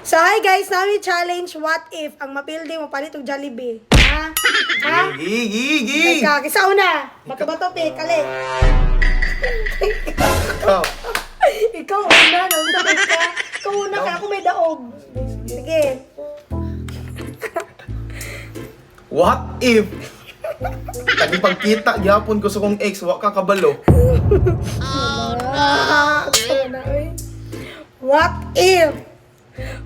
So, hi guys, namin challenge, what if ang mapildi mo palit og Jollibee? Ha? Ha? Gigi! Teka, kisa una. Bato-bato, pe, kali. Ikaw. Ikaw una, nung sakit ka. Ikaw una ka, ako may daog. Sige. What if? Kani pagkita, gyapon ko sa kong ex, wa ka kabalo. What if?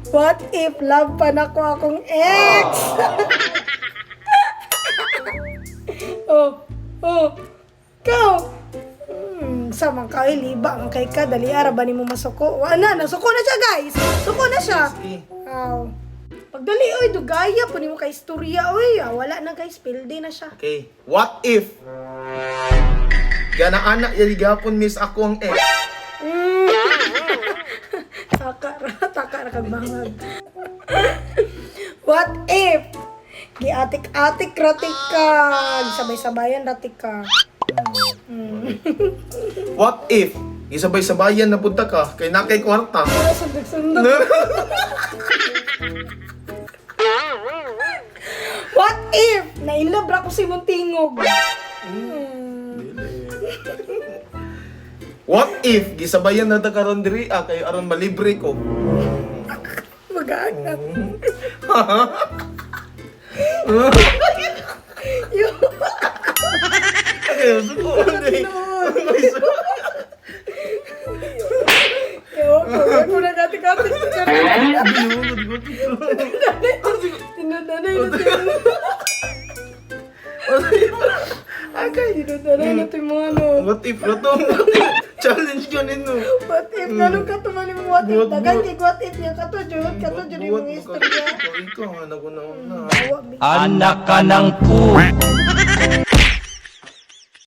What if love pa na ko akong ex? Ikaw. Samang ka, liba ang kay ka, dali ara ba ni mo masuko? Wala na, suko na siya guys. Suko na siya. Sige. Pagdali, oy, dugaya po ni mo kay istorya, oy. Wala na guys, pildi na siya. Okay. What if? Gana anak yali gyapon miss ako ang ex. Taka ra kag bangag. What if? Giatik-atik ratik ka. Sabay-sabayan ratik ka. What if? Isabay-sabayan na punta ka, kay nakay kwarta. Sundok-sundok. What if? Nailabra ko si Muntingog. What if? Gisabayan na ta karon diri kay aron malibre ko. Mag-aangat. Ayun, suko ni. Ako na gatik-gatik. Tinanay na tayo. Tinanay na tayo mga ano. What if na to? Challenge ko nino. What if? Ganun ka tumali mo what if? Dagan kay what if niya kato, Jod. Kato, Jod yung mga istorya. Ikaw nga na ko na. Awa, Anak ka ng pu.